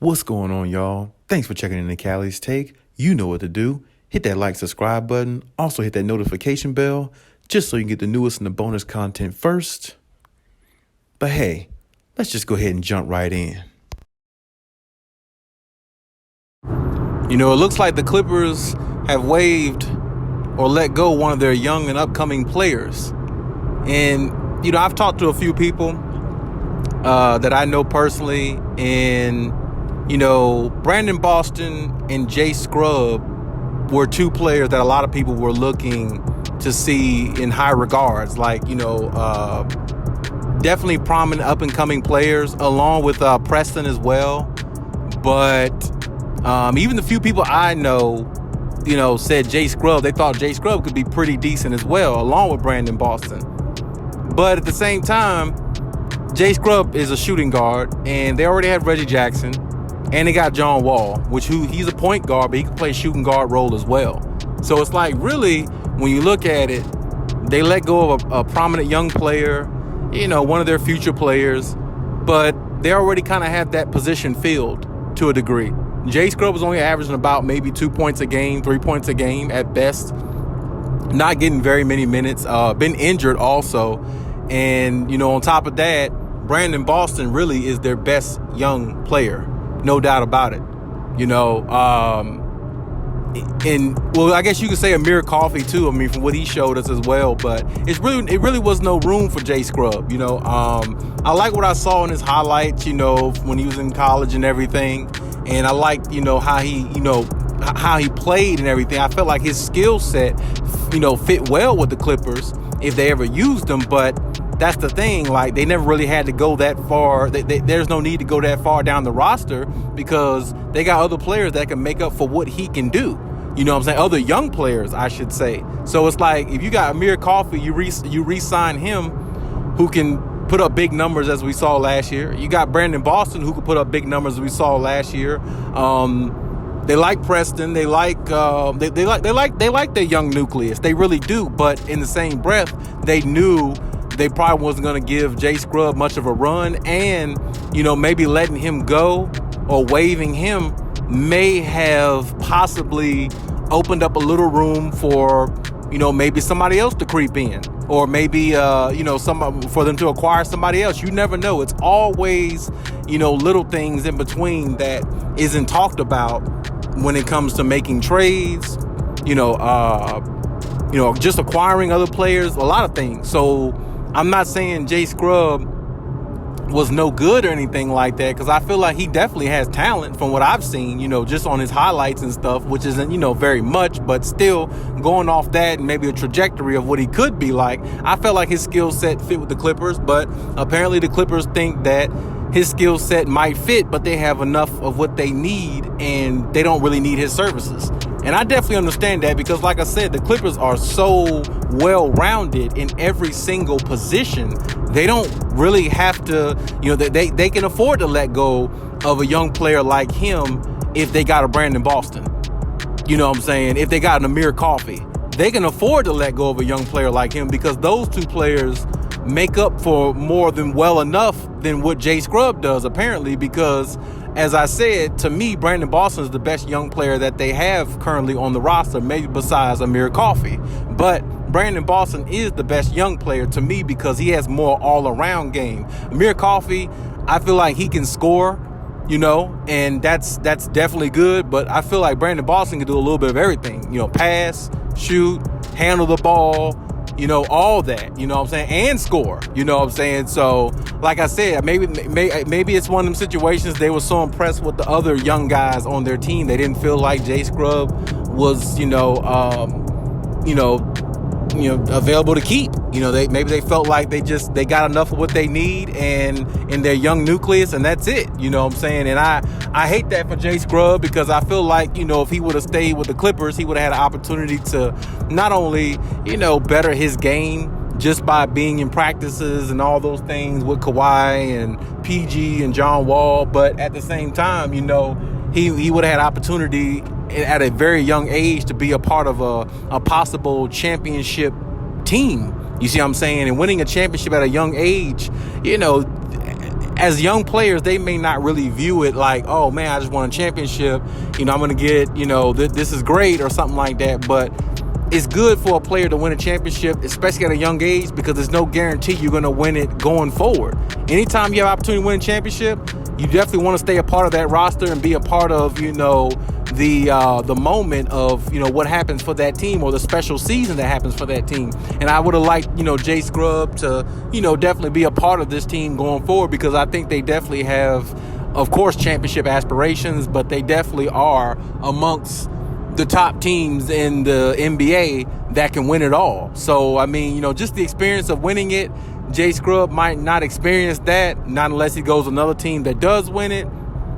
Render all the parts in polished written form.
What's going on, y'all? Thanks for checking in the Khaliis Take. You know what to do. Hit that like, subscribe button. Also hit that notification bell just so you can get the newest and the bonus content first. But hey, let's just go ahead and jump right in. You know, it looks like the Clippers have waived or let go one of their young and upcoming players. And, you know, I've talked to a few people that I know personally, and you know, Brandon Boston and Jay Scrubb were two players that a lot of people were looking to see in high regards. Like, you know, definitely prominent up-and-coming players, along with Preston as well. But even the few people I know, you know, said Jay Scrubb. They thought Jay Scrubb could be pretty decent as well, along with Brandon Boston. But at the same time, Jay Scrubb is a shooting guard, and they already had Reggie Jackson. And they got John Wall, he's a point guard, but he can play shooting guard role as well. So it's like, really, when you look at it, they let go of a prominent young player, you know, one of their future players, but they already kind of have that position filled to a degree. Jay Scrubb was only averaging about maybe 2 points a game, 3 points a game at best, not getting very many minutes, been injured also. And, you know, on top of that, Brandon Boston really is their best young player. No doubt about it, you know. And well, I guess you could say Amir Coffey too. I mean, from what he showed us as well. But it really was no room for Jay Scrubb. You know, I like what I saw in his highlights. You know, when he was in college and everything. And I liked, you know, how he played and everything. I felt like his skill set, you know, fit well with the Clippers if they ever used him. But that's the thing, like, they never really had to go that far. There's no need to go that far down the roster because they got other players that can make up for what he can do. You know what I'm saying? Other young players, I should say. So it's like, if you got Amir Coffey, you re-sign him, who can put up big numbers as we saw last year. You got Brandon Boston, who could put up big numbers as we saw last year. They like Preston. They like their young nucleus. They really do. But in the same breath, they knew they probably wasn't going to give Jay Scrubb much of a run, and, you know, maybe letting him go or waiving him may have possibly opened up a little room for, you know, maybe somebody else to creep in, or maybe, you know, for them to acquire somebody else. You never know. It's always, you know, little things in between that isn't talked about when it comes to making trades, you know, just acquiring other players, a lot of things. So I'm not saying Jay Scrubb was no good or anything like that, because I feel like he definitely has talent from what I've seen, you know, just on his highlights and stuff, which isn't, you know, very much, but still going off that and maybe a trajectory of what he could be like. I felt like his skill set fit with the Clippers, but apparently the Clippers think that his skill set might fit, but they have enough of what they need and they don't really need his services. And I definitely understand that because, like I said, the Clippers are so well-rounded in every single position. They don't really have to, you know, they can afford to let go of a young player like him if they got a Brandon Boston. You know what I'm saying? If they got an Amir Coffey, they can afford to let go of a young player like him because those two players make up for more than well enough than what Jay Scrubb does, apparently, because, as I said, to me, Brandon Boston is the best young player that they have currently on the roster, maybe besides Amir Coffey. But Brandon Boston is the best young player to me because he has more all-around game. Amir Coffey, I feel like he can score, you know, and that's definitely good. But I feel like Brandon Boston can do a little bit of everything, you know, pass, shoot, handle the ball, you know, all that, you know what I'm saying, and score, you know what I'm saying. So, like I said, maybe it's one of them situations they were so impressed with the other young guys on their team, they didn't feel like Jay Scrubb was, available to keep. You know, maybe they felt like they got enough of what they need and in their young nucleus, and that's it. You know what I'm saying? And I hate that for Jay Scrubb because I feel like, you know, if he would have stayed with the Clippers, he would have had an opportunity to not only, you know, better his game just by being in practices and all those things with Kawhi and PG and John Wall, but at the same time, you know, he would have had opportunity at a very young age to be a part of a possible championship team. You see what I'm saying? And winning a championship at a young age, you know, as young players, they may not really view it like, oh man, I just won a championship, I'm going to get, this is great or something like that. But it's good for a player to win a championship, especially at a young age, because there's no guarantee you're going to win it going forward. Anytime you have opportunity to win a championship, you definitely want to stay a part of that roster and be a part of, the moment of, what happens for that team, or the special season that happens for that team. And I would have liked, Jay Scrubb to, definitely be a part of this team going forward, because I think they definitely have, of course, championship aspirations, but they definitely are amongst the top teams in the NBA that can win it all. So, I mean, just the experience of winning it, Jay Scrubb might not experience that, not unless he goes to another team that does win it,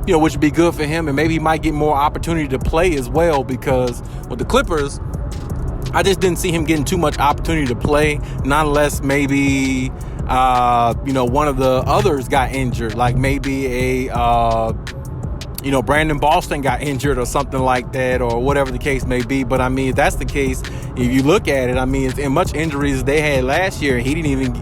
which would be good for him. And maybe he might get more opportunity to play as well, because with the Clippers, I just didn't see him getting too much opportunity to play, not unless maybe, one of the others got injured, like maybe Brandon Boston got injured or something like that, or whatever the case may be. But I mean, if that's the case, if you look at it, I mean, as much injuries they had last year, he didn't even,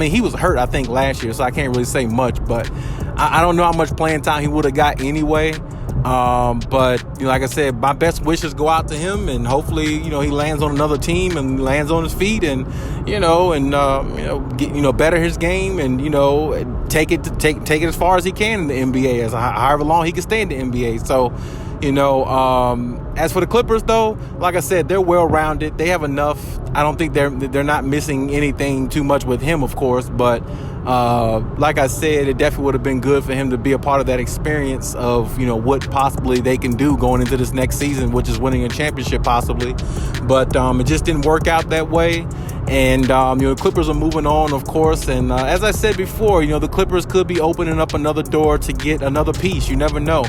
he was hurt, I think, last year, so I can't really say much. But I don't know how much playing time he would have got anyway. But like I said, my best wishes go out to him, and hopefully, he lands on another team and lands on his feet, and better his game, and take it as far as he can in the NBA, as however long he can stay in the NBA. So, as for the Clippers, though, like I said, they're well-rounded. They have enough. I don't think they're not missing anything too much with him, of course, but like I said, it definitely would have been good for him to be a part of that experience of, what possibly they can do going into this next season, which is winning a championship possibly. But it just didn't work out that way. And, the Clippers are moving on, of course. And as I said before, the Clippers could be opening up another door to get another piece. You never know.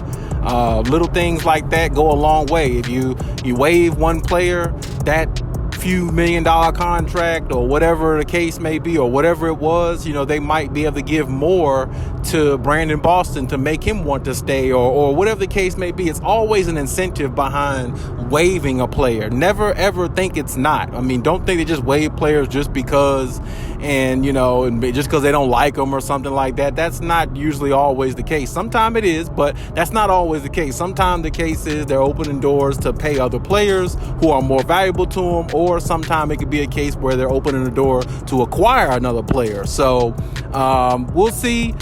Little things like that go a long way. If you waive one player, that few $1 million contract or whatever the case may be, or whatever it was, they might be able to give more to Brandon Boston to make him want to stay, or whatever the case may be. It's always an incentive behind waiving a player. Never ever think it's not. I mean, don't think they just waive players just because, and just because they don't like them or something like that. That's not usually always the case. Sometimes it is, but that's not always the case. Sometimes the case is they're opening doors to pay other players who are more valuable to them, or sometimes it could be a case where they're opening the door to acquire another player. So we'll see.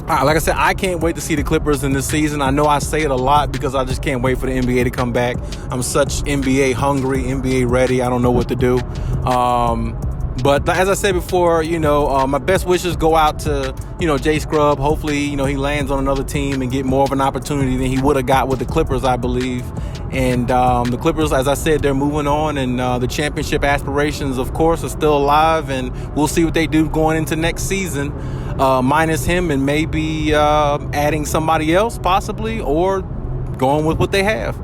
Like I said, I can't wait to see the Clippers in this season. I know I say it a lot because I just can't wait for the NBA to come back. I'm such NBA hungry, NBA ready. I don't know what to do. But as I said before, my best wishes go out to, Jay Scrubb. Hopefully, he lands on another team and get more of an opportunity than he would have got with the Clippers, I believe. And the Clippers, as I said, they're moving on, and the championship aspirations, of course, are still alive. And we'll see what they do going into next season, minus him, and maybe adding somebody else possibly, or going with what they have.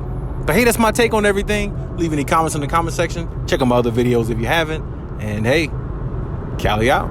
But hey, that's my take on everything. Leave any comments in the comment section. Check out my other videos if you haven't. And hey, Khaliis out.